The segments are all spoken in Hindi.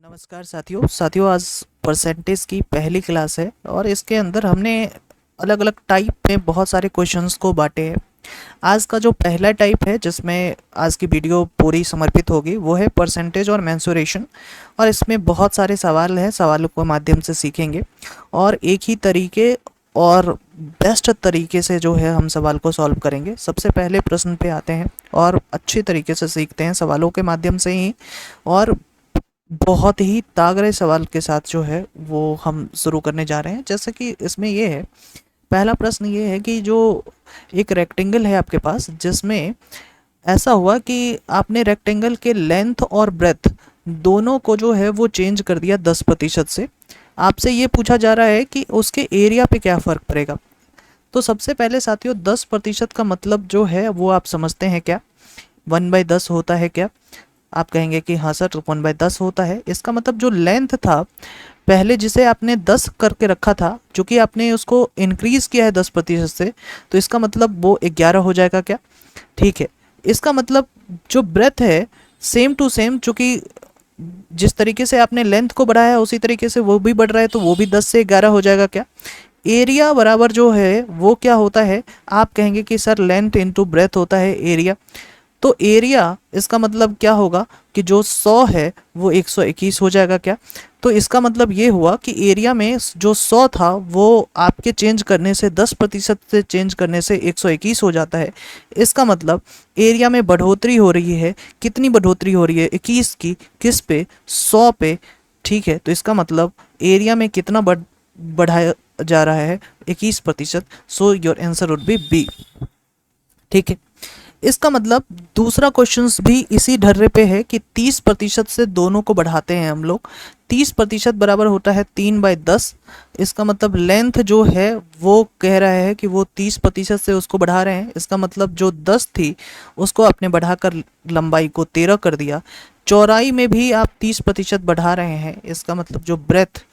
नमस्कार साथियों आज परसेंटेज की पहली क्लास है और इसके अंदर हमने अलग अलग टाइप में बहुत सारे क्वेश्चंस को बांटे हैं। आज का जो पहला टाइप है जिसमें आज की वीडियो पूरी समर्पित होगी वो है परसेंटेज और मेंसुरेशन। और इसमें बहुत सारे सवाल हैं, सवालों के माध्यम से सीखेंगे और एक ही तरीके और बेस्ट तरीके से जो है हम सवाल को सॉल्व करेंगे। सबसे पहले प्रश्न पे आते हैं और अच्छी तरीके से सीखते हैं सवालों के माध्यम से ही। और बहुत ही तागड़े सवाल के साथ जो है वो हम शुरू करने जा रहे हैं। जैसे कि इसमें ये है, पहला प्रश्न ये है कि जो एक रेक्टेंगल है आपके पास जिसमें ऐसा हुआ कि आपने रेक्टेंगल के लेंथ और ब्रेथ दोनों को जो है वो चेंज कर दिया 10% से। आपसे ये पूछा जा रहा है कि उसके एरिया पे क्या फ़र्क पड़ेगा। तो सबसे पहले साथियों 10% का मतलब जो है वो आप समझते हैं क्या? 1/10 होता है क्या? आप कहेंगे कि हाँ सर 1/10 होता है। इसका मतलब जो लेंथ था पहले जिसे आपने 10 करके रखा था, चूँकि आपने उसको इंक्रीज़ किया है 10% से, तो इसका मतलब वो 11 हो जाएगा क्या? ठीक है। इसका मतलब जो ब्रेथ है सेम टू सेम, चूँकि जिस तरीके से आपने लेंथ को बढ़ाया है उसी तरीके से वो भी बढ़ रहा है, तो वो भी 10 से 11 हो जाएगा क्या? एरिया बराबर जो है वो क्या होता है? आप कहेंगे कि सर लेंथ इंटू ब्रेथ होता है एरिया। तो एरिया इसका मतलब क्या होगा कि जो 100 है वो 121 हो जाएगा क्या? तो इसका मतलब ये हुआ कि एरिया में जो 100 था वो आपके चेंज करने से 10% से चेंज करने से 121 हो जाता है। इसका मतलब एरिया में बढ़ोतरी हो रही है। कितनी बढ़ोतरी हो रही है? 21 की। किस पे? 100 पे। ठीक है, तो इसका मतलब एरिया में कितना बढ़ाया जा रहा है? 21%। So your answer would be B. ठीक है। इसका मतलब दूसरा क्वेश्चंस भी इसी ढर्रे पे है कि 30% से दोनों को बढ़ाते हैं हम लोग। 30% बराबर होता है 3/10। इसका मतलब लेंथ जो है वो कह रहा है कि वो 30% से उसको बढ़ा रहे हैं। इसका मतलब जो 10 थी उसको आपने बढ़ाकर लंबाई को 13 कर दिया। चौड़ाई में भी आप 30% बढ़ा रहे हैं। इसका मतलब जो ब्रेथ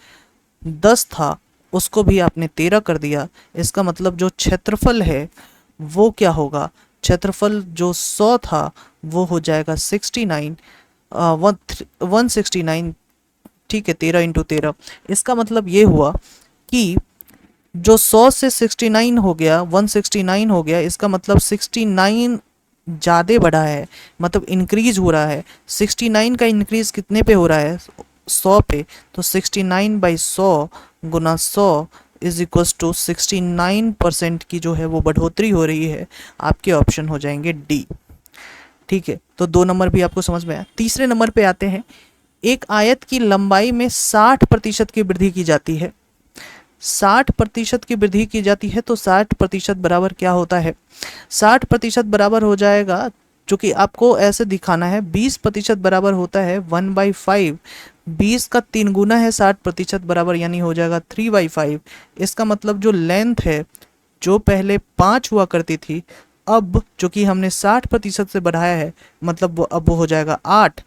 10 था उसको भी आपने 13 कर दिया। इसका मतलब जो क्षेत्रफल है वो क्या होगा? क्षेत्रफल जो 100 था वो हो जाएगा 69, 169। ठीक है, 13 इंटू 13। इसका मतलब ये हुआ कि जो 100 से 69 हो गया, 169 हो गया। इसका मतलब 69 ज़्यादा बढ़ा है, मतलब इंक्रीज हो रहा है। 69 का इंक्रीज कितने पे हो रहा है? 100 पे। तो 69/100 गुना 100 इज इक्वल्स टू 69% की जो है वो बढ़ोतरी हो रही है। आपके ऑप्शन हो जाएंगे डी। ठीक है, तो 2 नंबर भी आपको समझ में आया। तीसरे नंबर पे आते हैं। एक आयत की लंबाई में 60% की वृद्धि की जाती है। 60% की वृद्धि की जाती है तो 60% बराबर क्या होता है? 60% बराबर हो जाएगा, चूँकि आपको ऐसे दिखाना है, 20% बराबर होता है 1/5। 20 का 3 गुना है 60% बराबर, यानी हो जाएगा 3/5। इसका मतलब जो लेंथ है जो पहले 5 हुआ करती थी, अब जो कि हमने 60% से बढ़ाया है, मतलब वो अब वो हो जाएगा 8।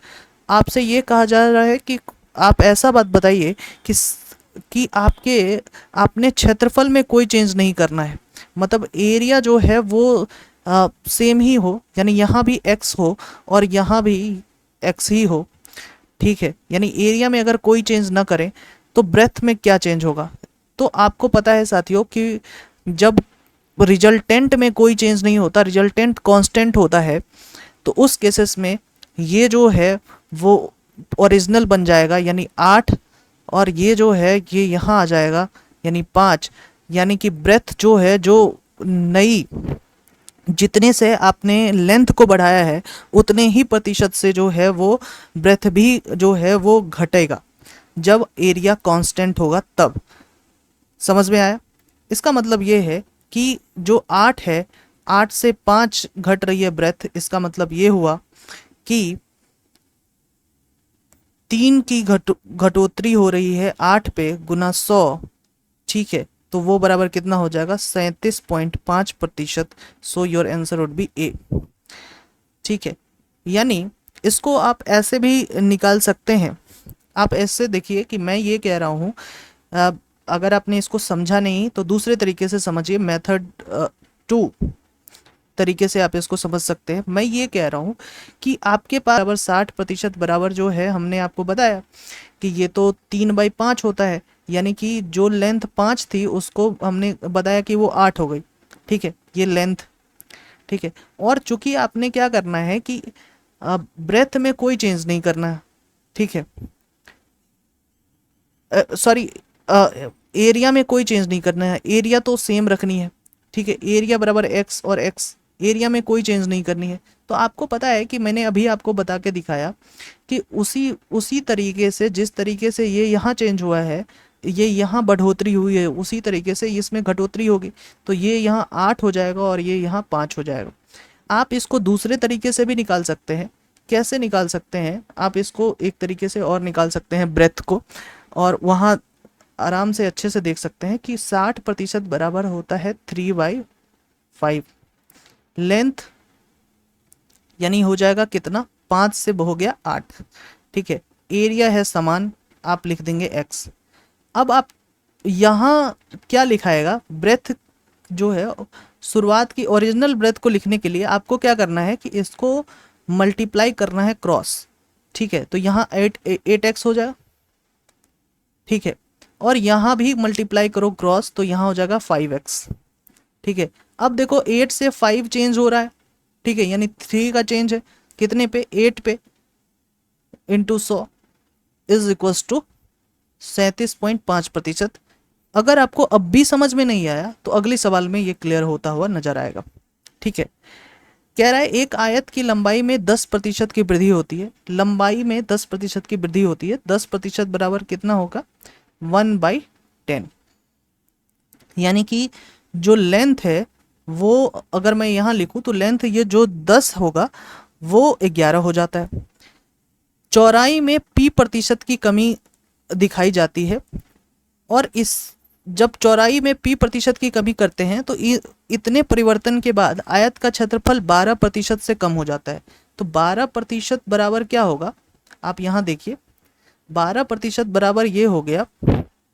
आपसे ये कहा जा रहा है कि आप ऐसा बात बताइए कि आपने क्षेत्रफल में कोई चेंज नहीं करना है। मतलब एरिया जो है वो सेम ही हो, यानी यहाँ भी एक्स हो और यहाँ भी एक्स ही हो। ठीक है, यानी एरिया में अगर कोई चेंज ना करें तो ब्रेथ में क्या चेंज होगा? तो आपको पता है साथियों कि जब रिजल्टेंट में कोई चेंज नहीं होता, रिजल्टेंट कांस्टेंट होता है, तो उस केसेस में ये जो है वो ओरिजिनल बन जाएगा, यानी 8। और ये जो है ये यहाँ आ जाएगा, यानी 5। यानी कि ब्रेथ जो है, जो नई जितने से आपने लेंथ को बढ़ाया है उतने ही प्रतिशत से जो है वो ब्रेथ भी जो है वो घटेगा जब एरिया कांस्टेंट होगा तब। समझ में आया? इसका मतलब ये है कि जो 8 है, 8 से 5 घट रही है ब्रेथ। इसका मतलब ये हुआ कि 3 की घटोतरी हो रही है 8 पे गुना 100। ठीक है, तो वो बराबर कितना हो जाएगा? 37.5%। So your answer would be A. ठीक है, यानी इसको आप ऐसे भी निकाल सकते हैं। आप ऐसे देखिए कि मैं ये कह रहा हूँ, अगर आपने इसको समझा नहीं तो दूसरे तरीके से समझिए। मेथड 2 तरीके से आप इसको समझ सकते हैं। मैं ये कह रहा हूँ कि आपके पास बराबर 60% बराबर जो है, हमने आपको बताया कि ये तो 3/5 होता है, यानी कि जो लेंथ 5 थी उसको हमने बताया कि वो 8 हो गई। ठीक है, ये लेंथ। ठीक है, और चूंकि आपने क्या करना है कि ब्रेथ में कोई चेंज नहीं करना है। ठीक है, सॉरी, एरिया में कोई चेंज नहीं करना है, एरिया तो सेम रखनी है। ठीक है, एरिया बराबर एक्स और एक्स, एरिया में कोई चेंज नहीं करनी है। तो आपको पता है कि मैंने अभी आपको बता के दिखाया कि उसी उसी तरीके से, जिस तरीके से ये यहाँ चेंज हुआ है, ये यहाँ बढ़ोतरी हुई है, उसी तरीके से इसमें घटोतरी होगी। तो ये यहाँ 8 हो जाएगा और ये यहाँ 5 हो जाएगा। आप इसको दूसरे तरीके से भी निकाल सकते हैं। कैसे निकाल सकते हैं? आप इसको एक तरीके से और निकाल सकते हैं, ब्रेथ को, और वहाँ आराम से अच्छे से देख सकते हैं कि 60% बराबर होता है 3/5 लेंथ, यानी हो जाएगा कितना, 5 से हो गया 8। ठीक है, एरिया है समान, आप लिख देंगे x। अब आप यहाँ क्या लिखाएगा, ब्रेथ जो है, शुरुआत की ओरिजिनल ब्रेथ को लिखने के लिए आपको क्या करना है कि इसको मल्टीप्लाई करना है क्रॉस। ठीक है, तो यहाँ 8x हो जाएगा। ठीक है, और यहाँ भी मल्टीप्लाई करो क्रॉस, तो यहाँ हो जाएगा 5x। ठीक है, अब देखो 8 से 5 चेंज हो रहा है। ठीक है, यानी 3 का चेंज है कितने पे, 8 पे, इंटू 100 इज इक्वल्स टू 37.5%। अगर आपको अब भी समझ में नहीं आया तो अगले सवाल में ये क्लियर होता हुआ नजर आएगा। ठीक है, कह रहा है एक आयत की लंबाई में 10% की वृद्धि होती है, लंबाई में 10% की वृद्धि होती है, 10% बराबर कितना होगा, 1/10। यानी कि जो लेंथ है वो, अगर मैं यहाँ लिखूँ तो लेंथ ये जो 10 होगा वो 11 हो जाता है। चौड़ाई में p% की कमी दिखाई जाती है, और इस जब चौड़ाई में p% की कमी करते हैं तो इतने परिवर्तन के बाद आयत का क्षेत्रफल 12% से कम हो जाता है। तो 12% बराबर क्या होगा, आप यहाँ देखिए, 12% बराबर ये हो गया,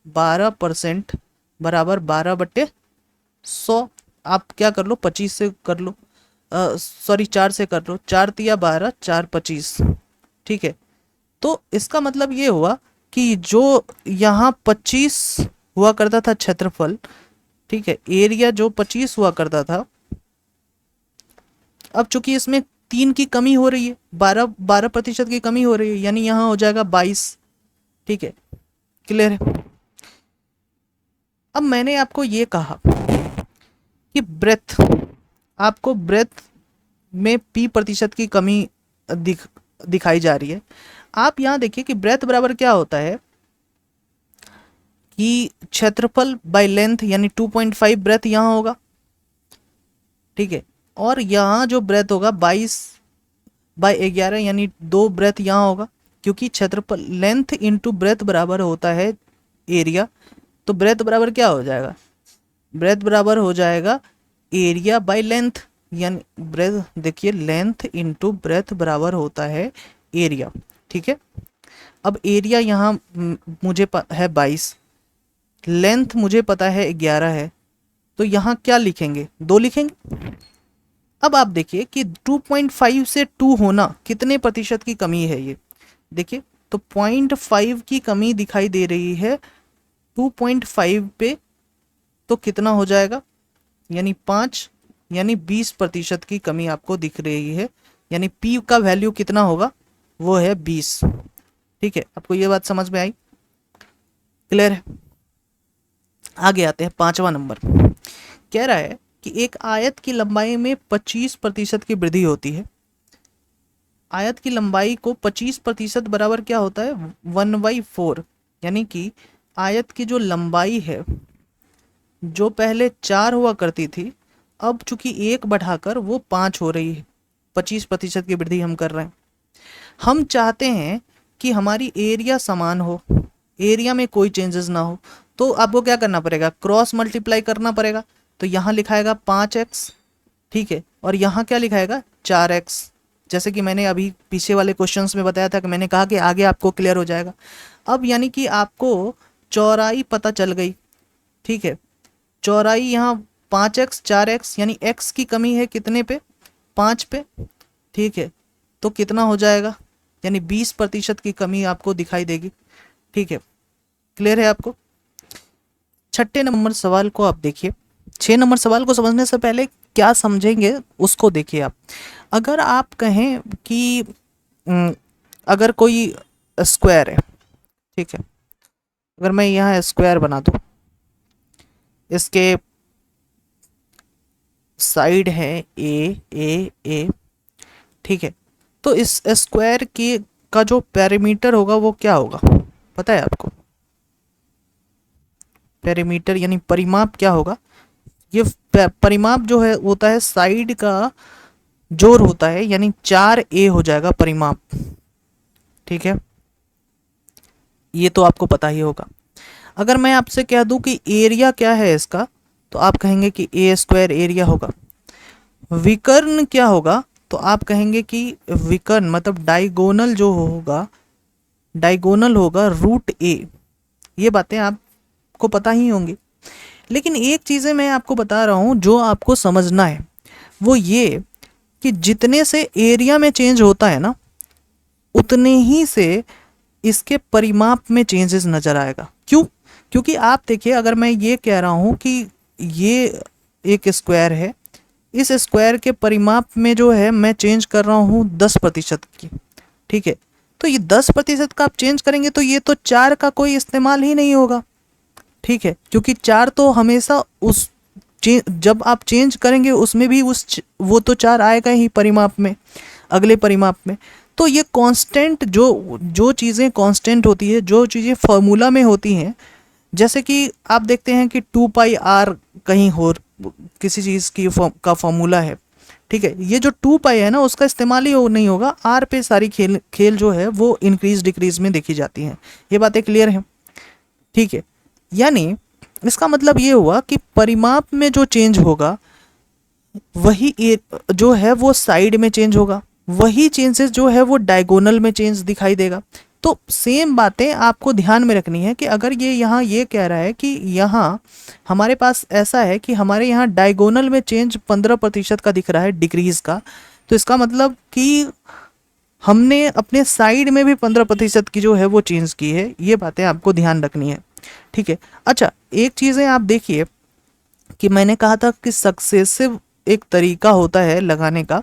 12% बराबर 12/100। आप क्या कर लो, 25 से कर लो, सॉरी 4 से कर लो, 4 तिया 12, 4 25। ठीक है, तो इसका मतलब ये हुआ कि जो यहाँ 25 हुआ करता था क्षेत्रफल, ठीक है, एरिया जो 25 हुआ करता था, अब चूंकि इसमें 3 की कमी हो रही है, 12% की कमी हो रही है, यानी यहाँ हो जाएगा 22। ठीक है, क्लियर है? अब मैंने आपको ये कहा कि ब्रेथ, आपको ब्रेथ में p% की कमी दिखाई जा रही है। आप यहाँ देखिए कि ब्रेथ बराबर क्या होता है कि क्षेत्रफल बाय लेंथ, यानी 2.5 ब्रेथ यहाँ होगा। ठीक है, और यहाँ जो ब्रेथ होगा 22/11, यानी 2 ब्रेथ यहाँ होगा, क्योंकि क्षेत्रफल लेंथ इंटू ब्रेथ बराबर होता है एरिया। तो ब्रेथ बराबर क्या हो जाएगा, ब्रेथ बराबर हो जाएगा एरिया बाय लेंथ, यानी ब्रेथ, देखिए लेंथ इंटू ब्रेथ बराबर होता है एरिया। ठीक है, अब एरिया यहाँ मुझे है 22, लेंथ मुझे पता है 11 है, तो यहाँ क्या लिखेंगे, 2 लिखेंगे। अब आप देखिए कि 2.5 से 2 होना कितने प्रतिशत की कमी है, ये देखिए, तो 0.5 की कमी दिखाई दे रही है 2.5 पे, तो कितना हो जाएगा, यानी 5, यानी 20% की कमी आपको दिख रही है, यानी p का वैल्यू कितना होगा, वो है 20। ठीक है, आपको ये बात समझ में आई, क्लियर है? आगे आते हैं 5वां नंबर। कह रहा है कि एक आयत की लंबाई में 25% की वृद्धि होती है। आयत की लंबाई को 25% बराबर क्या होता है, 1/4, यानी कि आयत की जो लंबाई है, जो पहले 4 हुआ करती थी, अब चूंकि 1 बढ़ाकर वो 5 हो रही है, 25% की वृद्धि हम कर रहे हैं। हम चाहते हैं कि हमारी एरिया समान हो, एरिया में कोई चेंजेस ना हो, तो आपको क्या करना पड़ेगा, क्रॉस मल्टीप्लाई करना पड़ेगा। तो यहाँ लिखाएगा 5x, ठीक है, और यहाँ क्या लिखाएगा 4x, जैसे कि मैंने अभी पीछे वाले क्वेश्चंस में बताया था कि मैंने कहा कि आगे आपको क्लियर हो जाएगा। अब यानी कि आपको चौड़ाई पता चल गई। ठीक है, चौड़ाई यहाँ 5x 4x यानी x की कमी है कितने पे, 5 पे, ठीक है। तो कितना हो जाएगा, यानी 20% की कमी आपको दिखाई देगी, ठीक है। क्लियर है आपको। छठे नंबर सवाल को आप देखिए। 6 नंबर सवाल को समझने से पहले क्या समझेंगे उसको देखिए आप। अगर आप कहें कि अगर कोई स्क्वायर है, ठीक है, अगर मैं यहाँ स्क्वायर बना दूँ, इसके साइड है ए, ठीक है, तो इस स्क्वायर की का जो पेरीमीटर होगा वो क्या होगा, पता है आपको? पेरीमीटर यानी परिमाप क्या होगा? ये परिमाप जो है होता है साइड का जोड़ होता है, यानी 4a हो जाएगा परिमाप, ठीक है। ये तो आपको पता ही होगा। अगर मैं आपसे कह दूं कि एरिया क्या है इसका, तो आप कहेंगे कि ए स्क्वायर एरिया होगा। विकर्ण क्या होगा, तो आप कहेंगे कि विकर्ण मतलब डायगोनल जो होगा, डायगोनल होगा √a। ये बातें आपको पता ही होंगी। लेकिन एक चीज़ें मैं आपको बता रहा हूँ जो आपको समझना है, वो ये कि जितने से एरिया में चेंज होता है ना, उतने ही से इसके परिमाप में चेंजेस नज़र आएगा। क्यों? क्योंकि आप देखिए, अगर मैं ये कह रहा हूँ कि ये एक स्क्वायर है, इस स्क्वायर के परिमाप में जो है मैं चेंज कर रहा हूँ 10% की, ठीक है। तो ये 10% का आप चेंज करेंगे तो ये तो 4 का कोई इस्तेमाल ही नहीं होगा, ठीक है, क्योंकि 4 तो हमेशा उस जब आप चेंज करेंगे उसमें भी वो तो 4 आएगा ही परिमाप में, अगले परिमाप में। तो ये कांस्टेंट जो जो चीज़ें कांस्टेंट होती है, जो चीज़ें फॉर्मूला में होती हैं, जैसे कि आप देखते हैं कि 2πr कहीं हो किसी चीज़ की का फॉर्मूला है, ठीक है, ये जो 2π है ना उसका इस्तेमाल ही नहीं होगा, आर पे सारी खेल जो है वो इंक्रीज डिक्रीज में देखी जाती हैं। ये बातें क्लियर हैं, ठीक है। यानी इसका मतलब ये हुआ कि परिमाप में जो चेंज होगा वही जो है वो साइड में चेंज होगा, वही चेंजेस जो है वो डायगोनल में चेंज दिखाई देगा। तो सेम बातें आपको ध्यान में रखनी है कि अगर ये यहाँ ये कह रहा है कि यहाँ हमारे पास ऐसा है कि हमारे यहाँ डायगोनल में चेंज 15% का दिख रहा है, डिक्रीज का, तो इसका मतलब कि हमने अपने साइड में भी 15% की जो है वो चेंज की है। ये बातें आपको ध्यान रखनी है, ठीक है। अच्छा, एक चीज़ें आप देखिए कि मैंने कहा था कि सक्सेसिव एक तरीका होता है लगाने का,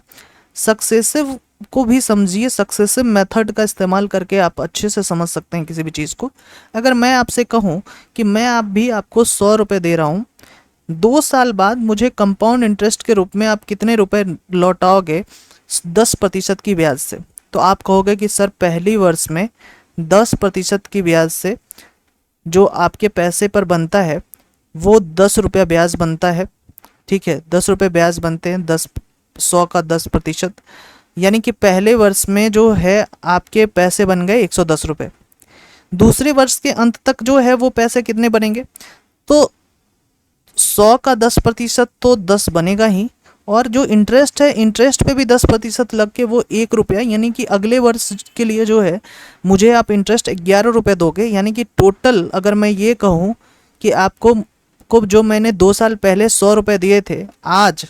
सक्सेसिव को भी समझिए, सक्सेसिव मेथड का इस्तेमाल करके आप अच्छे से समझ सकते हैं किसी भी चीज़ को। अगर मैं आपसे कहूँ कि मैं आपको 100 रुपये दे रहा हूँ, 2 साल बाद मुझे कंपाउंड इंटरेस्ट के रूप में आप कितने रुपए लौटाओगे? 10% की ब्याज से। तो आप कहोगे कि सर पहली वर्ष में 10% की ब्याज से जो आपके पैसे पर बनता है वो 10 रुपया ब्याज बनता है, ठीक है, 10 रुपये ब्याज बनते हैं, 100 का 10%, यानी कि पहले वर्ष में जो है आपके पैसे बन गए 110 रुपये। दूसरे वर्ष के अंत तक जो है वो पैसे कितने बनेंगे? तो 100 का 10% तो 10 बनेगा ही, और जो इंटरेस्ट है, इंटरेस्ट पे भी 10% लग के वो 1 रुपया, यानी कि अगले वर्ष के लिए जो है मुझे आप इंटरेस्ट 11 रुपये दोगे। यानी कि टोटल अगर मैं ये कहूँ कि आपको जो मैंने 2 साल पहले 100 रुपये दिए थे, आज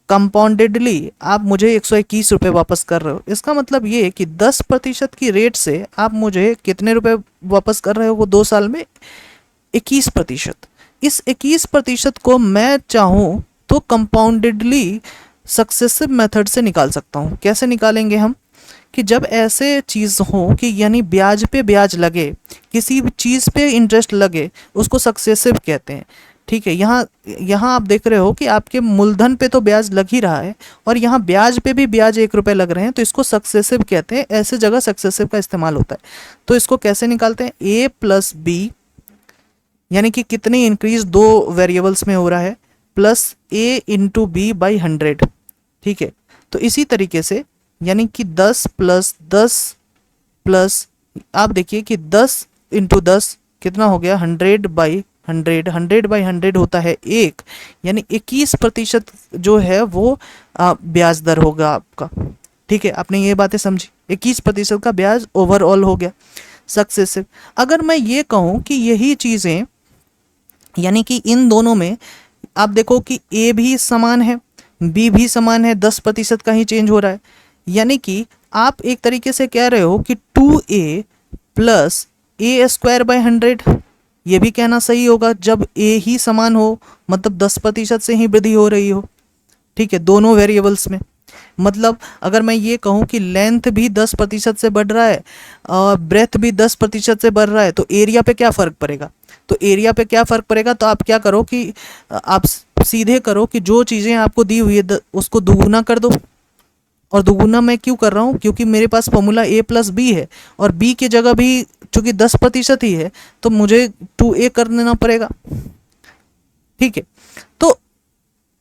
कंपाउंडेडली आप मुझे 121 रुपये वापस कर रहे हो। इसका मतलब ये कि 10% की रेट से आप मुझे कितने रुपए वापस कर रहे हो? वो 2 साल में 21%। इस 21% को मैं चाहूँ तो कंपाउंडेडली सक्सेसिव मेथड से निकाल सकता हूँ। कैसे निकालेंगे हम? कि जब ऐसे चीज़ हो कि यानी ब्याज पे ब्याज लगे, किसी भी चीज़ पे इंटरेस्ट लगे, उसको सक्सेसिव कहते हैं, ठीक है। यहाँ आप देख रहे हो कि आपके मूलधन पे तो ब्याज लग ही रहा है और यहाँ ब्याज पे भी ब्याज 1 रुपये लग रहे हैं, तो इसको सक्सेसिव कहते हैं। ऐसे जगह सक्सेसिव का इस्तेमाल होता है। तो इसको कैसे निकालते हैं? a प्लस बी, यानी कि कितनी इंक्रीज 2 वेरिएबल्स में हो रहा है, plus a into B by 100, ठीक है। तो इसी तरीके से यानी कि 10 प्लस 10 प्लस, आप देखिए कि 10 इंटू 10 कितना हो गया? 100 बाई 100, 100 बाई 100 होता है 1, यानी 21% जो है वो ब्याज दर होगा आपका, ठीक है। आपने ये बातें समझी? 21% का ब्याज ओवरऑल हो गया सक्सेसिव। अगर मैं ये कहूँ कि यही चीज़ें, यानी कि इन दोनों में आप देखो कि ए भी समान है, बी भी समान है, 10% का ही चेंज हो रहा है। यानी कि आप एक तरीके से कह रहे हो कि 2a plus A square by 100, ये भी कहना सही होगा जब ए ही समान हो, मतलब 10% से ही वृद्धि हो रही हो। ठीक है, दोनों वेरिएबल्स में। मतलब अगर मैं ये कहूँ कि लेंथ भी 10% से बढ़ रहा है और ब्रेथ भी 10% से बढ़ रहा है, तो एरिया पे क्या फ़र्क पड़ेगा? तो एरिया पे क्या फ़र्क पड़ेगा, तो आप क्या करो कि आप सीधे करो कि जो चीज़ें आपको दी हुई है उसको दुगुना कर दो। और दुगुना मैं क्यों कर रहा हूँ, क्योंकि मेरे पास फॉर्मूला ए प्लस बी है और बी की जगह भी चूंकि 10% ही है तो मुझे 2a कर देना पड़ेगा। ठीक है, तो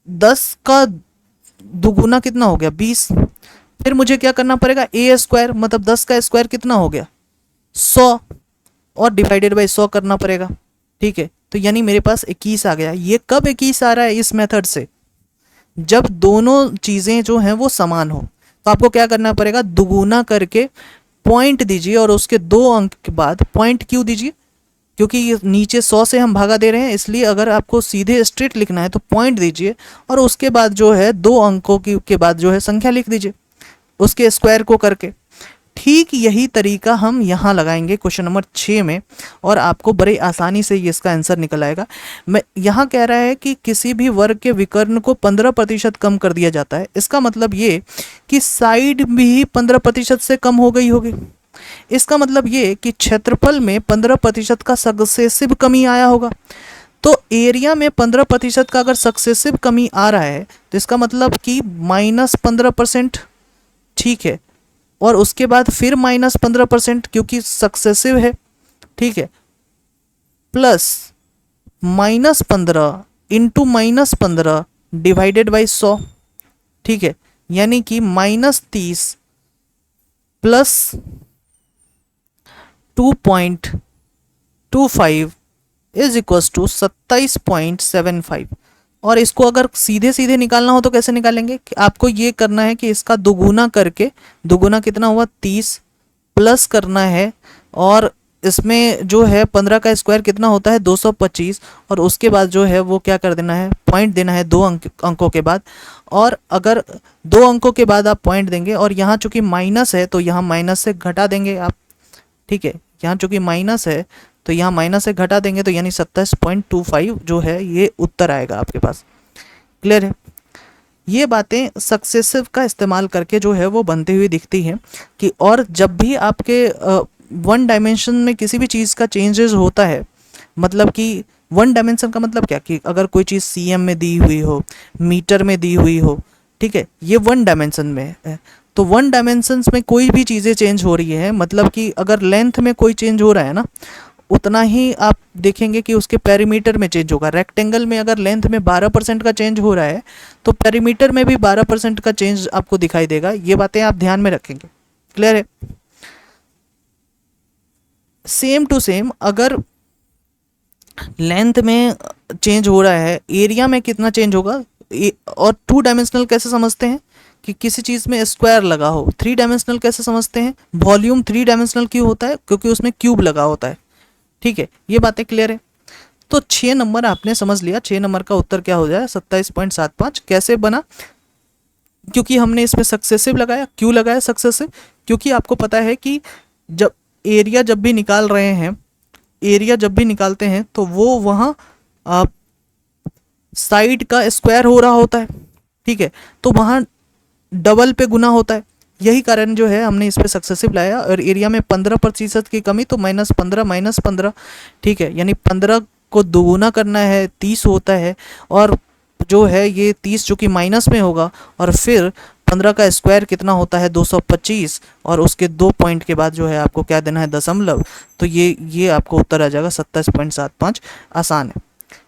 10 का दुगुना कितना हो गया, 20। फिर मुझे क्या करना पड़ेगा, ए स्क्वायर मतलब 10 का स्क्वायर कितना हो गया, 100, और डिवाइडेड बाई 100 करना पड़ेगा। ठीक है, तो यानी मेरे पास 21 आ गया। ये कब 21 आ रहा है, इस मेथड से, जब दोनों चीज़ें जो हैं वो समान हो। तो आपको क्या करना पड़ेगा, दुगुना करके पॉइंट दीजिए और उसके 2 अंक के बाद पॉइंट क्यों दीजिए, क्योंकि ये नीचे 100 से हम भागा दे रहे हैं, इसलिए अगर आपको सीधे स्ट्रेट लिखना है तो पॉइंट दीजिए और उसके बाद जो है 2 अंकों की के बाद जो है संख्या लिख दीजिए उसके स्क्वायर को करके। ठीक यही तरीका हम यहाँ लगाएंगे क्वेश्चन नंबर 6 में और आपको बड़े आसानी से ये इसका आंसर निकल आएगा। मैं यहाँ कह रहा है कि किसी भी वर्ग के विकर्ण को 15% कम कर दिया जाता है। इसका मतलब ये कि साइड भी 15% से कम हो गई होगी। इसका मतलब ये कि क्षेत्रफल में 15% का सक्सेसिव कमी आया होगा। तो एरिया में 15% का अगर सक्सेसिव कमी आ रहा है तो इसका मतलब कि -15%। ठीक है, और उसके बाद फिर -15% क्योंकि सक्सेसिव है। ठीक है, प्लस -15 इंटू -15 डिवाइडेड बाई 100। ठीक है, यानी कि -30 प्लस 2.25 इज इक्वस टू 27.75। और इसको अगर सीधे सीधे निकालना हो तो कैसे निकालेंगे, कि आपको ये करना है कि इसका दुगुना करके, दुगुना कितना हुआ 30, प्लस करना है और इसमें जो है 15 का स्क्वायर कितना होता है 225, और उसके बाद जो है वो क्या कर देना है, पॉइंट देना है 2 अंकों के बाद। और अगर 2 अंकों के बाद आप पॉइंट देंगे और यहाँ चूंकि माइनस है तो यहाँ माइनस से घटा देंगे आप। ठीक है, यहाँ चूंकि माइनस है तो यहाँ माइनस से घटा देंगे तो यानी 27.25 जो है ये उत्तर आएगा आपके पास। क्लियर है? ये बातें सक्सेसिव का इस्तेमाल करके जो है वो बनती हुई दिखती हैं कि, और जब भी आपके वन डायमेंशन में किसी भी चीज़ का चेंजेस होता है, मतलब कि वन डायमेंशन का मतलब क्या, कि अगर कोई चीज़ सीएम में दी हुई हो, मीटर में दी हुई हो, ठीक है, ये वन डायमेंशन में है। तो वन डायमेंशंस में कोई भी चीज़ें चेंज हो रही है, मतलब कि अगर लेंथ में कोई चेंज हो रहा है ना, उतना ही आप देखेंगे कि उसके पेरीमीटर में चेंज होगा। रेक्टेंगल में अगर लेंथ में 12% का चेंज हो रहा है तो पेरीमीटर में भी 12% का चेंज आपको दिखाई देगा। ये बातें आप ध्यान में रखेंगे। क्लियर है? सेम टू सेम अगर लेंथ में चेंज हो रहा है, एरिया में कितना चेंज होगा। और 2 डायमेंशनल कैसे समझते हैं, कि किसी चीज़ में स्क्वायर लगा हो। 3 डायमेंशनल कैसे समझते हैं, वॉल्यूम 3 डायमेंशनल क्यों होता है, क्योंकि उसमें क्यूब लगा होता है। ठीक है, ये बातें क्लियर है। तो 6 नंबर आपने समझ लिया। 6 नंबर का उत्तर क्या हो जाए, 27.75। कैसे बना, क्योंकि हमने इसमें सक्सेसिव लगाया। क्यों लगाया सक्सेसिव, क्योंकि आपको पता है कि जब एरिया जब भी निकाल रहे हैं, एरिया जब भी निकालते हैं तो वो वहाँ साइड का स्क्वायर हो रहा होता है। ठीक है, तो वहाँ डबल पे गुना होता है। यही कारण जो है हमने इस पर सक्सेसिव लाया। और एरिया में 15% की कमी, तो -15 ठीक है, यानी 15 को दोगुना करना है 30 होता है, और जो है ये 30 जो कि माइनस में होगा, और फिर 15 का स्क्वायर कितना होता है 225, और उसके 2 पॉइंट के बाद जो है आपको क्या देना है, दशमलव। तो ये आपको उत्तर आ जाएगा 27.75। आसान है।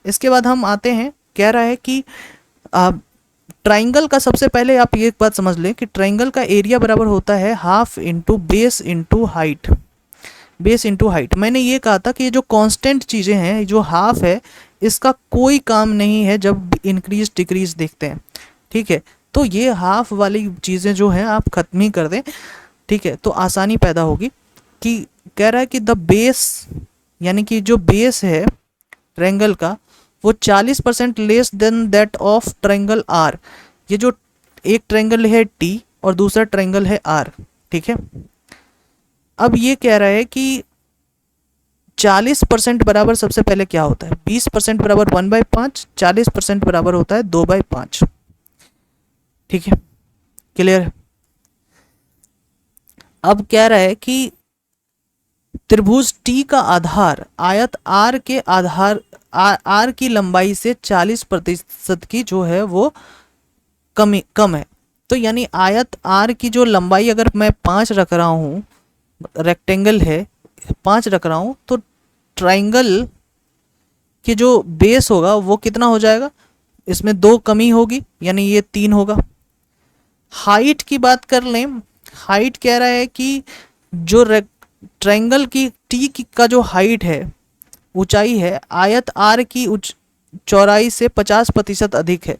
इसके बाद हम आते हैं, कह रहा है कि ट्राइंगल का सबसे पहले आप ये एक बात समझ लें कि ट्राइंगल का एरिया बराबर होता है half into base into height. Base into height, मैंने ये कहा था कि ये जो कांस्टेंट चीज़ें हैं, जो हाफ है, इसका कोई काम नहीं है जब इंक्रीज डिक्रीज देखते हैं। ठीक है, तो ये हाफ वाली चीज़ें जो हैं आप ख़त्म ही कर दें। ठीक है, तो आसानी पैदा होगी। कि कह रहा है कि द बेस, यानी कि जो बेस है ट्रायंगल का, वो 40% less than that of triangle R. ये जो एक ट्रायंगल है टी और दूसरा ट्रायंगल है आर, ठीक है। अब ये कह रहा है कि 40% बराबर सबसे पहले क्या होता है, 20% बराबर 1/5, 40% बराबर होता है 2/5, ठीक है, क्लियर है। अब कह रहा है कि त्रिभुज टी का आधार आयत आर के आधार आर की लंबाई से 40% की जो है वो कम है। तो यानी आयत आर की जो लंबाई अगर मैं 5 रख रहा हूँ, रेक्टेंगल है 5 रख रहा हूँ, तो ट्राइंगल की जो बेस होगा वो कितना हो जाएगा, इसमें 2 कमी होगी यानी ये 3 होगा। हाइट की बात कर लें, हाइट कह रहा है कि जो ट्रायंगल की टी का जो हाइट है, ऊंचाई है, आयत आर की चौड़ाई से 50% अधिक है।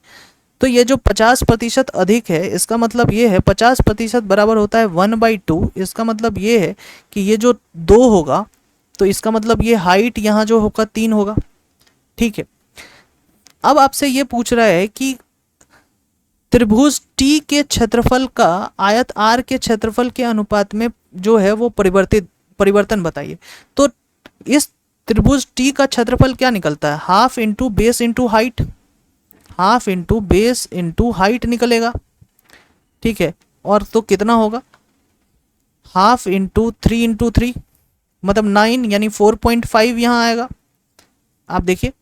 तो ये जो 50% अधिक है, इसका मतलब ये है 50% बराबर होता है 1/2। इसका मतलब ये है कि ये जो 2 होगा तो इसका मतलब ये हाइट यहाँ जो होगा 3 होगा, ठीक है। अब आपसे ये पूछ रहा है कि त्रिभुज टी के क्षेत्रफल का आयत आर के क्षेत्रफल के अनुपात में जो है वो परिवर्तन बताइए। तो इस त्रिभुज टी का क्षेत्रफल क्या निकलता है, half into base into height, half into base into height निकलेगा, ठीक है। और तो कितना होगा, हाफ इंटू 3 इंटू 3 मतलब 9 यानी 4.5 यहाँ आएगा, आप देखिए।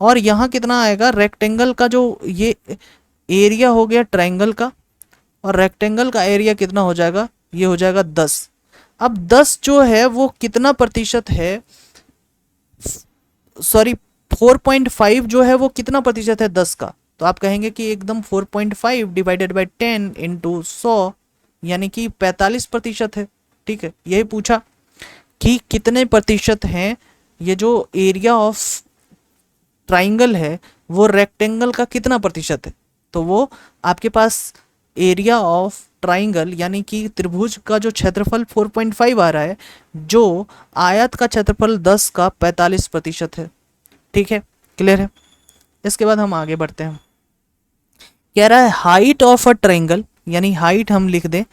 और यहाँ कितना आएगा, रेक्टेंगल का जो ये एरिया हो गया ट्रायंगल का, और रेक्टेंगल का एरिया कितना हो जाएगा, ये हो जाएगा 10। अब 10 जो है वो कितना प्रतिशत है, सॉरी 4.5 जो है वो कितना प्रतिशत है 10 का, तो आप कहेंगे कि एकदम 4.5 डिवाइडेड बाई 10 इंटू 100 यानी कि 45% है, ठीक है। यही पूछा कि कितने प्रतिशत हैं, ये जो एरिया ऑफ ट्राइंगल है वो रेक्टेंगल का कितना प्रतिशत है, तो वो आपके पास एरिया ऑफ ट्राइंगल यानी कि त्रिभुज का जो क्षेत्रफल 4.5 आ रहा है, जो आयत का क्षेत्रफल 10 का 45% है, ठीक है, क्लियर है। इसके बाद हम आगे बढ़ते हैं। कह रहा है हाइट ऑफ अ ट्राइंगल, यानी हाइट हम लिख दें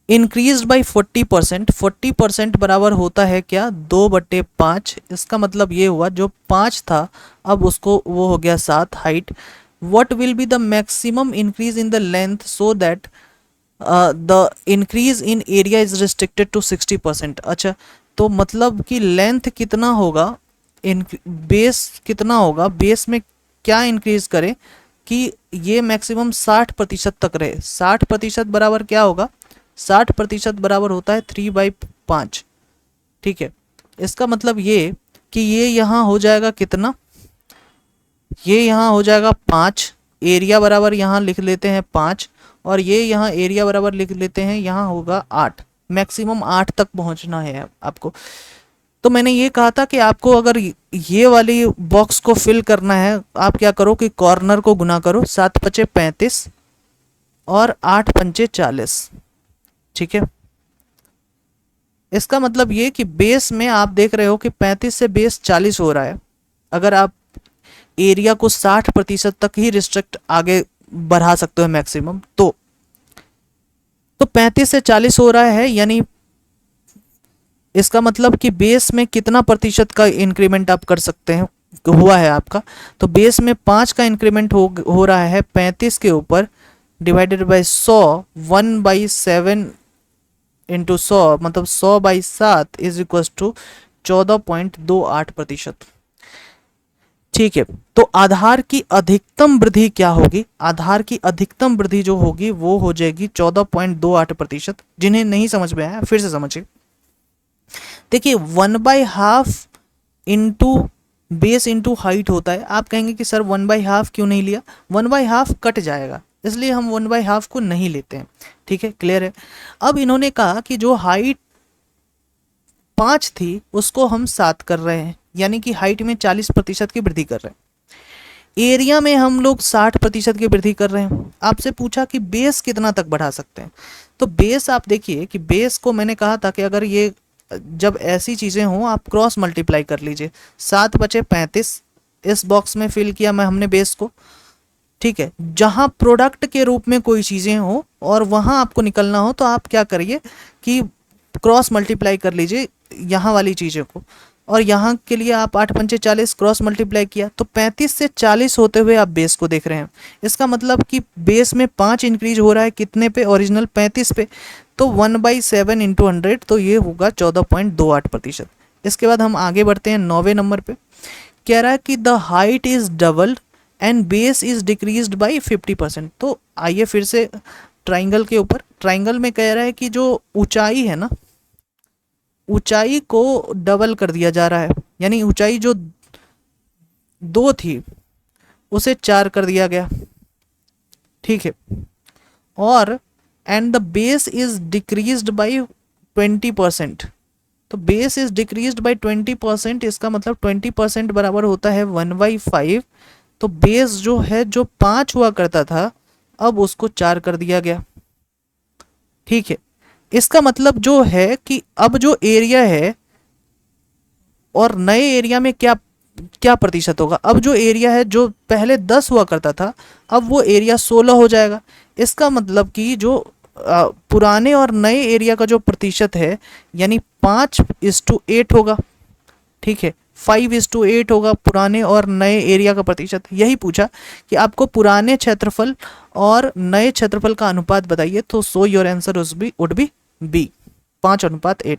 इंक्रीज बाई 40%। 40% बराबर होता है क्या, 2/5। इसका मतलब ये हुआ जो 5 था अब उसको वो हो गया 7 height. what will be the maximum increase in the length so that the increase in area is restricted to 60%। अच्छा, तो मतलब कि लेंथ कितना होगा, बेस कितना होगा, बेस में क्या इंक्रीज करें कि ये मैक्सिमम 60% तक रहे। 60% बराबर क्या होगा, 60% बराबर होता है 3/5, ठीक है। इसका मतलब ये कि ये यहाँ हो जाएगा कितना, ये यहाँ हो जाएगा 5, एरिया बराबर यहाँ लिख लेते हैं 5, और ये यहाँ एरिया बराबर लिख लेते हैं, यहाँ होगा 8। मैक्सिमम 8 तक पहुँचना है आपको। तो मैंने ये कहा था कि आपको अगर ये वाली बॉक्स को फिल करना है, आप क्या करो कि कॉर्नर को गुना करो, 7×5 = 35 और 8×5 = 40, ठीक है। इसका मतलब ये कि बेस में आप देख रहे हो कि 35 से बेस 40 हो रहा है। अगर आप एरिया को 60% तक ही रिस्ट्रिक्ट आगे बढ़ा सकते हो मैक्सिमम, तो 35 से 40 हो रहा है, यानी इसका मतलब कि बेस में कितना प्रतिशत का इंक्रीमेंट आप कर सकते हैं, हुआ है आपका। तो बेस में 5 का इंक्रीमेंट हो रहा है 35 के ऊपर, डिवाइडेड बाई 100, 1/7 इंटू 100 मतलब 100/7 इज इक्वल टू 14.28%, ठीक है। तो आधार की अधिकतम वृद्धि क्या होगी, आधार की अधिकतम वृद्धि जो होगी वो हो जाएगी 14.28%। जिन्हें नहीं समझ में आया फिर से समझिए। देखिए 1/2 इंटू बेस इंटू हाइट होता है। आप कहेंगे कि सर 1/2 क्यों नहीं लिया, 1/2 कट जाएगा, इसलिए हम 1/2 को नहीं लेते हैं, ठीक है, क्लियर है। अब इन्होंने कहा कि जो हाइट 5 थी उसको हम 7 कर रहे हैं, यानी कि हाइट में 40% की वृद्धि कर रहे हैं। एरिया में हम लोग 60% की वृद्धि कर रहे हैं। आपसे पूछा कि बेस कितना तक बढ़ा सकते हैं, तो बेस आप देखिए कि बेस को मैंने कहा था कि अगर ये जब ऐसी चीज़ें हों आप क्रॉस मल्टीप्लाई कर लीजिए, 7×35 इस बॉक्स में फिल किया मैं हमने बेस को, ठीक है। जहां प्रोडक्ट के रूप में कोई चीज़ें हो और वहां आपको निकलना हो तो आप क्या करिए कि क्रॉस मल्टीप्लाई कर लीजिए यहाँ वाली चीज़ों को, और यहाँ के लिए आप 8 पंचे 40 क्रॉस मल्टीप्लाई किया तो 35 से 40 होते हुए आप बेस को देख रहे हैं। इसका मतलब कि बेस में 5 इंक्रीज हो रहा है कितने पे, ओरिजिनल 35 पे, तो 1/7 इंटू 100, तो ये होगा 14.28%। इसके बाद हम आगे बढ़ते हैं 9वें नंबर पे। कह रहा है कि the height is doubled and base is decreased by 50%। तो आइए फिर से ट्राइंगल के ऊपर, ट्राइंगल में कह रहा है कि जो ऊंचाई है ना, ऊंचाई को डबल कर दिया जा रहा है, यानी ऊंचाई जो 2 थी उसे 4 कर दिया गया, ठीक है। और and the base is decreased by 20%। तो बेस इज डिक्रीज्ड बाई 20%, इसका मतलब 20% बराबर होता है 1/5। तो बेस जो है जो 5 हुआ करता था अब उसको 4 कर दिया गया, ठीक है। इसका मतलब जो है कि अब जो एरिया है और नए एरिया में क्या क्या प्रतिशत होगा, अब जो एरिया है जो पहले 10 हुआ करता था अब वो एरिया 16 हो जाएगा। इसका मतलब कि जो पुराने और नए एरिया का जो प्रतिशत है यानी 5:8 होगा, ठीक है। 5:8 होगा पुराने और नए एरिया का प्रतिशत। यही पूछा कि आपको पुराने क्षेत्रफल और नए क्षेत्रफल का अनुपात बताइए, तो so your answer would be B, 5:8।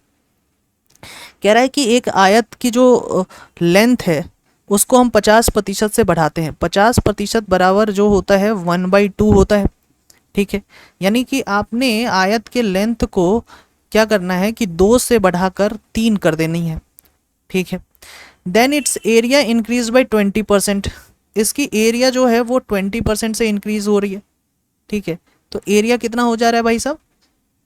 कह रहा है कि एक आयत की जो लेंथ है उसको हम 50% से बढ़ाते हैं। 50% बराबर जो होता है 1/2 होता है, ठीक है। यानी कि आपने आयत के लेंथ को क्या करना है कि 2 से बढ़ाकर 3 कर देनी है, ठीक है। Then its area increase by 20%। इसकी एरिया जो है वो 20% से इंक्रीज हो रही है, ठीक है। तो एरिया कितना हो जा रहा है भाई साहब,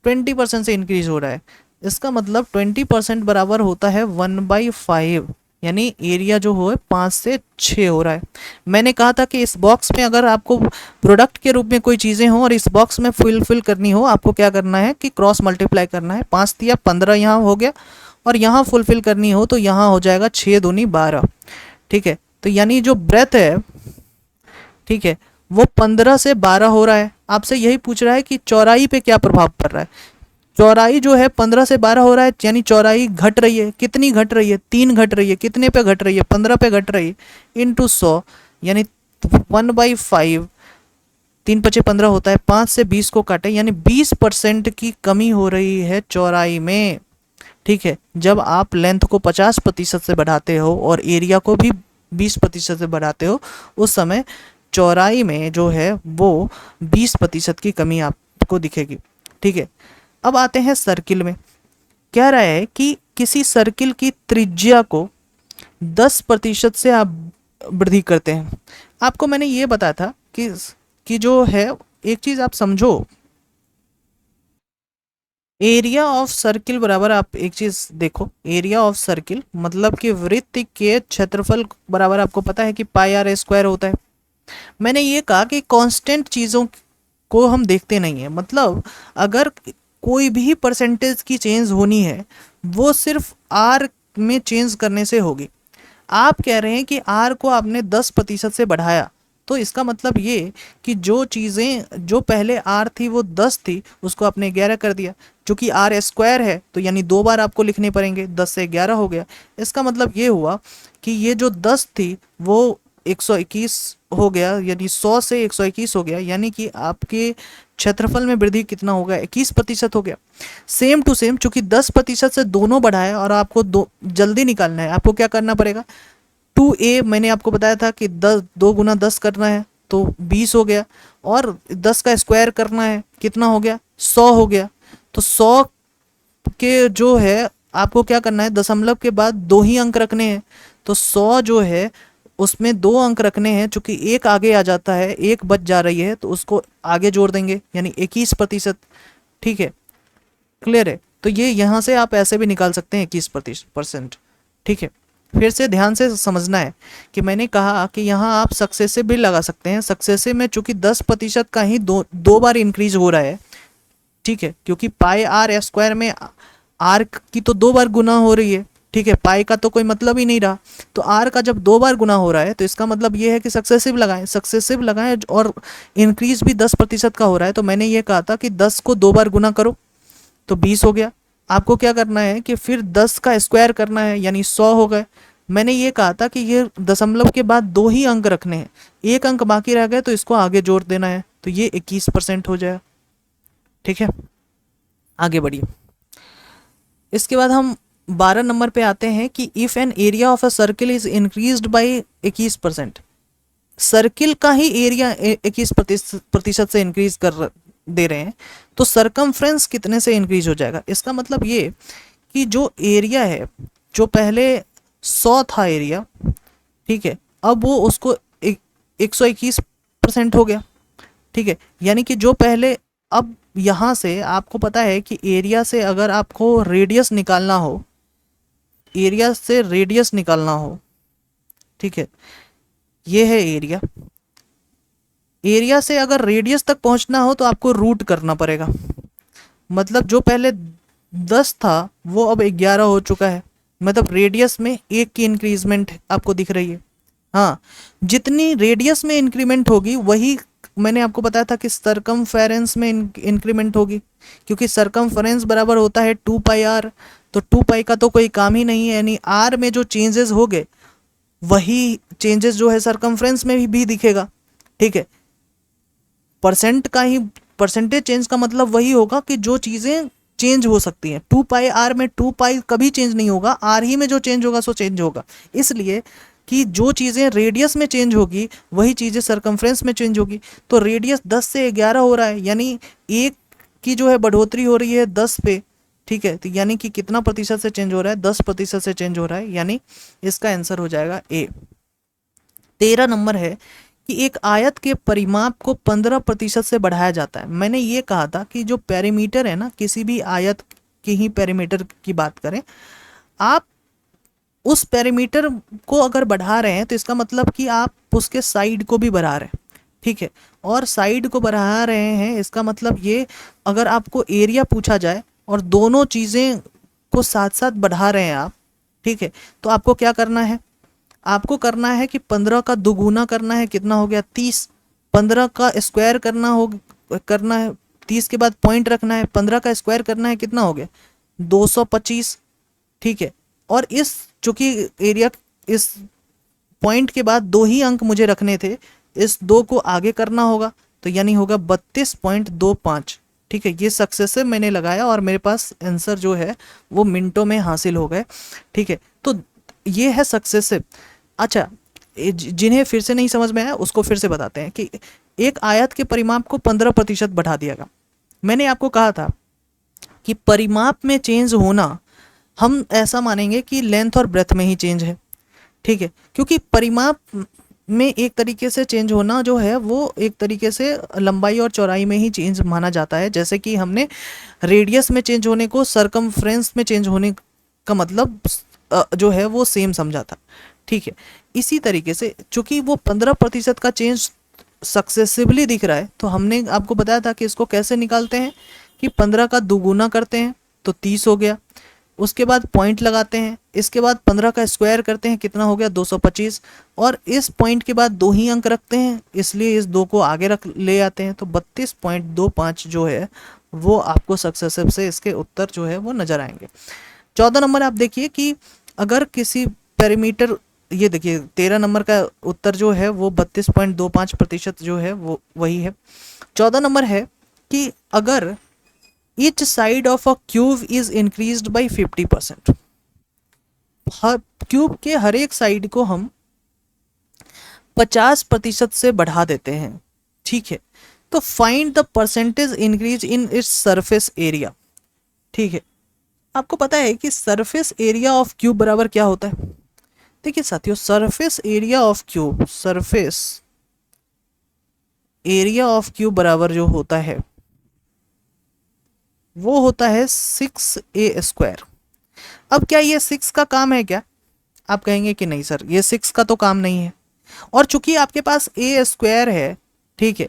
20% से इंक्रीज हो रहा है। इसका मतलब 20% बराबर होता है 1/5, यानी एरिया जो हो 5 से 6 हो रहा है। मैंने कहा था कि इस बॉक्स में अगर आपको प्रोडक्ट के रूप में कोई चीज़ें हों और इस बॉक्स में फिल करनी हो, आपको क्या करना है कि क्रॉस मल्टीप्लाई करना है। 5 दिया 15 यहाँ हो गया, और यहाँ फुलफिल करनी हो तो यहाँ हो जाएगा 6 दूनी 12, ठीक है। तो यानी जो ब्रेथ है, ठीक है, वो 15 से 12 हो रहा है। आपसे यही पूछ रहा है कि चौड़ाई पे क्या प्रभाव पड़ रहा है। चौड़ाई जो है 15 से 12 हो रहा है, यानी चौड़ाई घट रही है। कितनी घट रही है, 3 घट रही है। कितने पे घट रही है, 15 पे घट रही है, इंटू 100, यानी 1/5, 3×5 = 15 होता है। 5 से 20 को काटे यानी 20% की कमी हो रही है चौड़ाई में, ठीक है। जब आप लेंथ को 50% से बढ़ाते हो और एरिया को भी 20% से बढ़ाते हो उस समय चौड़ाई में जो है वो 20% की कमी आपको दिखेगी, ठीक है। अब आते हैं सर्किल में। कह रहा है कि किसी सर्किल की त्रिज्या को 10% से आप वृद्धि करते हैं। आपको मैंने ये बताया था कि जो है एक चीज़ आप समझो, एरिया ऑफ सर्किल बराबर, आप एक चीज़ देखो, एरिया ऑफ सर्किल मतलब कि वृत्त के क्षेत्रफल बराबर आपको पता है कि πr² होता है। मैंने ये कहा कि कांस्टेंट चीज़ों को हम देखते नहीं हैं, मतलब अगर कोई भी परसेंटेज की चेंज होनी है वो सिर्फ आर में चेंज करने से होगी। आप कह रहे हैं कि आर को आपने 10% से बढ़ाया, तो इसका मतलब ये कि जो चीज़ें जो पहले आर थी वो 10 थी उसको आपने 11 कर दिया। चूँकि r² है तो यानी 2 बार आपको लिखने पड़ेंगे, 10 से 11 हो गया। इसका मतलब ये हुआ कि ये जो 10 थी वो 121 हो गया, यानी 100 से 121 हो गया, यानी कि आपके क्षेत्रफल में वृद्धि कितना हो गया, 21% हो गया। सेम टू सेम, चूंकि 10% से दोनों बढ़ाए और आपको जल्दी निकालना है, आपको क्या करना पड़ेगा, 2a मैंने आपको बताया था कि 2 × 10 करना है तो 20 हो गया, और 10 का स्क्वायर करना है कितना हो गया, 100 हो गया। तो 100 के जो है आपको क्या करना है, दशमलव के बाद 2 ही अंक रखने हैं। तो 100 जो है उसमें 2 अंक रखने हैं, चूंकि एक आगे आ जाता है, एक बच जा रही है तो उसको आगे जोड़ देंगे, यानी 21%, ठीक है। क्लियर है। तो ये यहाँ से आप ऐसे भी निकाल सकते हैं 21%, ठीक है। फिर से ध्यान से समझना है कि मैंने कहा कि यहाँ आप सक्सेसिव भी लगा सकते हैं। सक्सेसिव में चूंकि 10% का ही दो बार इंक्रीज हो रहा है, ठीक है, क्योंकि πr² में आर की तो 2 बार गुना हो रही है, ठीक है, पाई का तो कोई मतलब ही नहीं रहा। तो आर का जब 2 बार गुना हो रहा है तो इसका मतलब ये है कि सक्सेसिव लगाएं, सक्सेसिव लगाएं, और इंक्रीज भी 10% का हो रहा है। तो मैंने ये कहा था कि 10 को 2 बार गुना करो तो 20 हो गया। आपको क्या करना है कि फिर 10 का स्क्वायर करना है, यानी 100 हो गए। मैंने ये कहा था कि ये दशमलव के बाद 2 ही अंक रखने हैं, एक अंक बाकी रह गए तो इसको आगे जोड़ देना है, तो ये 21% हो जाएगा। ठीक है, आगे बढ़िए। इसके बाद हम 12 नंबर पे आते हैं कि if an area of a circle is increased by 21%, circle का ही एरिया 21% से इंक्रीज कर दे रहे हैं, तो सरकमफ्रेंस कितने से इंक्रीज हो जाएगा। इसका मतलब ये कि जो एरिया है, जो पहले 100 था एरिया, ठीक है, अब वो उसको 121% हो गया। ठीक है, यानी कि जो पहले, अब यहाँ से आपको पता है कि एरिया से अगर आपको रेडियस निकालना हो, एरिया से रेडियस निकालना हो, ठीक है, ये है एरिया, एरिया से अगर रेडियस तक पहुंचना हो तो आपको रूट करना पड़ेगा। मतलब जो पहले 10 था वो अब 11 हो चुका है, मतलब रेडियस में 1 की इंक्रीजमेंट आपको दिख रही है। हाँ, जितनी रेडियस में इंक्रीमेंट होगी वही मैंने आपको बताया था कि सरकमफेरेंस में इंक्रीमेंट होगी, क्योंकि सरकमफेरेंस बराबर होता है 2πr। तो 2π का तो कोई काम ही नहीं है, यानी r में जो चेंजेस हो गए वही चेंजेस जो है सरकमफ्रेंस में भी दिखेगा। ठीक है, परसेंट का ही, परसेंटेज चेंज का मतलब वही होगा कि जो चीज़ें चेंज हो सकती हैं। 2πr में 2π कभी चेंज नहीं होगा, r ही में जो चेंज होगा सो चेंज होगा। इसलिए कि जो चीज़ें रेडियस में चेंज होगी वही चीज़ें सरकमफ्रेंस में चेंज होगी। तो रेडियस 10 से 11 हो रहा है, यानी 1 की जो है बढ़ोतरी हो रही है 10 पे। ठीक है, तो यानी कि कितना प्रतिशत से चेंज हो रहा है, 10% से चेंज हो रहा है, यानी इसका आंसर हो जाएगा ए। 13 नंबर है कि एक आयत के परिमाप को 15% से बढ़ाया जाता है। मैंने ये कहा था कि जो पेरीमीटर है ना, किसी भी आयत के ही पेरीमीटर की बात करें, आप उस पेरीमीटर को अगर बढ़ा रहे हैं तो इसका मतलब कि आप उसके साइड को भी बढ़ा रहे हैं। ठीक है, और साइड को बढ़ा रहे हैं इसका मतलब ये, अगर आपको एरिया पूछा जाए और दोनों चीज़ें को साथ साथ बढ़ा रहे हैं आप, ठीक है, तो आपको क्या करना है, आपको करना है कि 15 का दुगुना करना है, कितना हो गया 30, 15 का स्क्वायर करना है, 30 के बाद पॉइंट रखना है, 15 का स्क्वायर करना है, कितना हो गया 225। ठीक है, और इस चूंकि एरिया, इस पॉइंट के बाद 2 ही अंक मुझे रखने थे, इस 2 को आगे करना होगा, तो यानी होगा 32.25। ठीक है, ये सक्सेसिव मैंने लगाया और मेरे पास आंसर जो है वो मिनटों में हासिल हो गए। ठीक है, तो ये है सक्सेसिव। अच्छा, जिन्हें फिर से नहीं समझ में आया उसको फिर से बताते हैं कि एक आयत के परिमाप को 15% बढ़ा दिया गया। मैंने आपको कहा था कि परिमाप में चेंज होना हम ऐसा मानेंगे कि लेंथ और ब्रेथ में ही चेंज है। ठीक है, क्योंकि परिमाप में एक तरीके से चेंज होना जो है वो एक तरीके से लंबाई और चौड़ाई में ही चेंज माना जाता है। जैसे कि हमने रेडियस में चेंज होने को सरकमफ्रेंस में चेंज होने का मतलब जो है वो सेम समझा था। ठीक है, इसी तरीके से चूंकि वो 15% का चेंज सक्सेसिवली दिख रहा है, तो हमने आपको बताया था कि इसको कैसे निकालते हैं कि 15 का दुगुना करते हैं तो 30 हो गया, उसके बाद पॉइंट लगाते हैं, इसके बाद 15 का स्क्वायर करते हैं, कितना हो गया 225, और इस पॉइंट के बाद 2 ही अंक रखते हैं, इसलिए इस 2 को आगे रख ले आते हैं, तो 32.25 जो है वो आपको सक्सेसिव से इसके उत्तर जो है वो नज़र आएंगे। 14 नंबर आप देखिए कि अगर किसी पेरीमीटर, ये देखिए 13 नंबर का उत्तर जो है वो 32.25% जो है वो वही है। 14 नंबर है कि अगर each side of a cube is increased by 50%, her cube के हर एक साइड को हम 50% से बढ़ा देते हैं। ठीक है, तो find the percentage increase in its surface area. ठीक है, आपको पता है कि सरफेस एरिया ऑफ क्यूब बराबर क्या होता है। देखिए साथियों, surface area of cube, surface area of cube बराबर जो होता है वो होता है 6a²। अब क्या ये 6 का काम है क्या? आप कहेंगे कि नहीं सर, ये 6 का तो काम नहीं है, और चूंकि आपके पास a² है, ठीक है,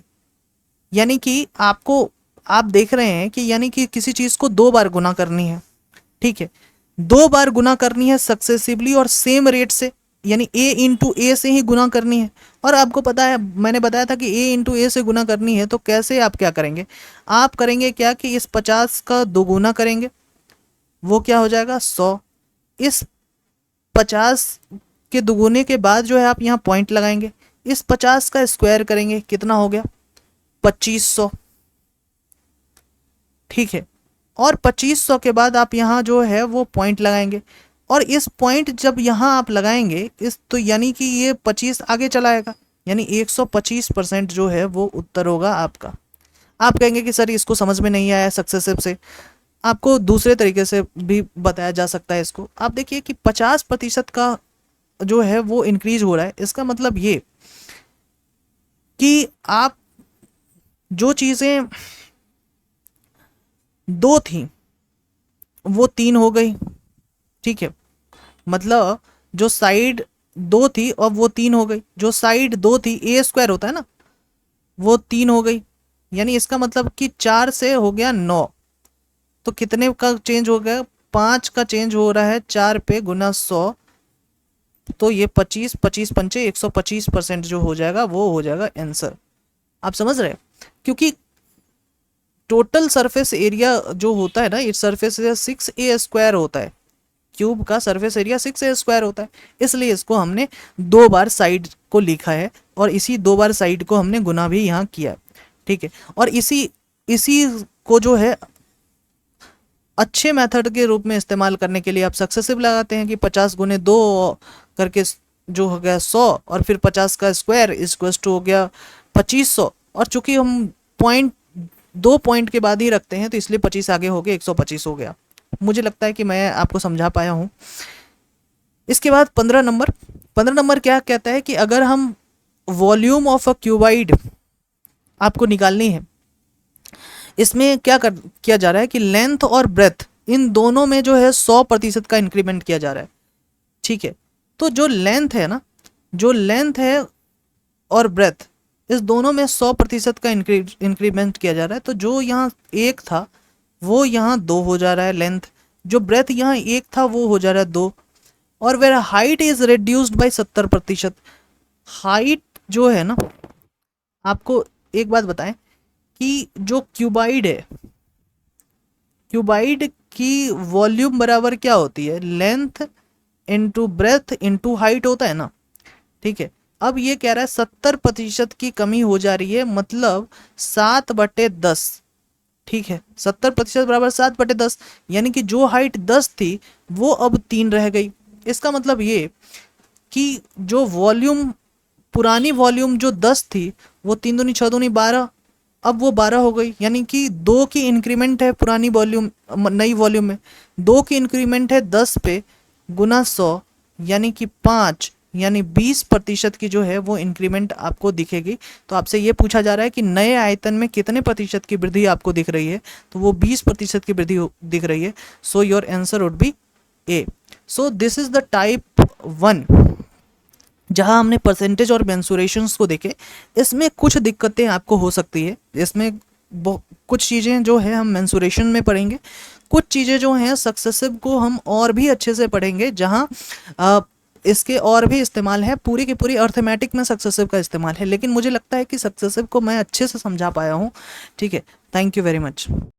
यानी कि आपको, आप देख रहे हैं कि यानी कि किसी चीज़ को 2 बार गुना करनी है। ठीक है, 2 बार गुना करनी है सक्सेसिवली और सेम रेट से, यानी a इंटू ए से ही गुना करनी है। और आपको पता है, मैंने बताया था कि a इंटू ए से गुना करनी है, तो कैसे आप क्या करेंगे, आप करेंगे क्या कि इस 50 का दोगुना करेंगे, वो क्या हो जाएगा 100। इस 50 के दुगुने के बाद जो है आप यहाँ पॉइंट लगाएंगे, इस 50 का स्क्वायर करेंगे, कितना हो गया 2500। ठीक है, और 2500 के बाद आप यहाँ जो है वो पॉइंट लगाएंगे, और इस पॉइंट जब यहाँ आप लगाएंगे इस, तो यानी कि ये 25 आगे चलाएगा, यानी 125% जो है वो उत्तर होगा आपका। आप कहेंगे कि सर इसको समझ में नहीं आया सक्सेसिव से, आपको दूसरे तरीके से भी बताया जा सकता है इसको। आप देखिए कि 50% का जो है वो इंक्रीज हो रहा है, इसका मतलब ये कि आप जो चीज़ें 2 थी वो 3 हो गई। ठीक है, मतलब जो साइड 2 थी और वो 3 हो गई, जो साइड 2 थी ए स्क्वायर होता है ना, वो 3 हो गई, यानी इसका मतलब कि 4 से हो गया 9। तो कितने का चेंज हो गया, 5 का चेंज हो रहा है 4 पे गुना 100, तो ये 25 25 पंचे 125% जो हो जाएगा वो हो जाएगा आंसर। आप समझ रहे हैं, क्योंकि टोटल सरफेस एरिया जो होता है ना, इस सरफेस एरिया 6a² होता है, क्यूब का सरफेस एरिया 6a² होता है, इसलिए इसको हमने 2 बार साइड को लिखा है और इसी 2 बार साइड को हमने गुना भी यहाँ किया है। ठीक है, और इसी इसी को जो है अच्छे मेथड के रूप में इस्तेमाल करने के लिए आप सक्सेसिव लगाते हैं कि 50 गुने 2 करके जो हो गया 100, और फिर 50 का स्क्वायर इक्वल्स टू हो गया 2500, और चूंकि हम पॉइंट 2 पॉइंट के बाद ही रखते हैं तो इसलिए 25 आगे हो गया 125 हो गया। मुझे लगता है कि मैं आपको समझा पाया हूँ। इसके बाद 15 नंबर क्या कहता है कि अगर हम वॉल्यूम ऑफ अ क्यूबाइड आपको निकालनी है, इसमें क्या किया जा रहा है कि लेंथ और ब्रेथ इन दोनों में जो है 100% का इंक्रीमेंट किया जा रहा है। ठीक है, तो जो लेंथ है ना, जो लेंथ है और ब्रेथ, इस दोनों में 100% का इंक्रीमेंट किया जा रहा है। तो जो यहाँ 1 था वो यहाँ 2 हो जा रहा है लेंथ, जो ब्रेथ यहाँ 1 था वो हो जा रहा है 2, और where height is reduced by 70%। Height जो है ना, आपको एक बात बताएं कि जो क्यूबाइड है, क्यूबाइड की वॉल्यूम बराबर क्या होती है, length into breadth into height होता है ना। ठीक है, अब ये कह रहा है 70% की कमी हो जा रही है, मतलब 7/10। ठीक है, 70% बराबर 7/10, यानी कि जो हाइट 10 थी वो अब 3 रह गई। इसका मतलब ये कि जो वॉल्यूम, पुरानी वॉल्यूम जो 10 थी वो 3 दूनी 6 दूनी 12, अब वो 12 हो गई, यानी कि 2 की इंक्रीमेंट है पुरानी वॉल्यूम नई वॉल्यूम में, 2 की इंक्रीमेंट है 10 पे गुना 100, यानी कि 5, यानी 20% की जो है वो इंक्रीमेंट आपको दिखेगी। तो आपसे ये पूछा जा रहा है कि नए आयतन में कितने प्रतिशत की वृद्धि आपको दिख रही है, तो वो 20% की वृद्धि दिख रही है। सो your answer would be A. So this is the type 1, जहां हमने परसेंटेज और मेंसुरेशंस को देखे। इसमें कुछ दिक्कतें आपको हो सकती है, इसमें कुछ चीज़ें जो है हम मेंसुरेशन में पढ़ेंगे, कुछ चीज़ें जो हैं सक्सेसिव को हम और भी अच्छे से पढ़ेंगे, जहां इसके और भी इस्तेमाल है, पूरी की पूरी अर्थमेटिक में सक्सेसिव का इस्तेमाल है, लेकिन मुझे लगता है कि सक्सेसिव को मैं अच्छे से समझा पाया हूँ। ठीक है, थैंक यू वेरी मच।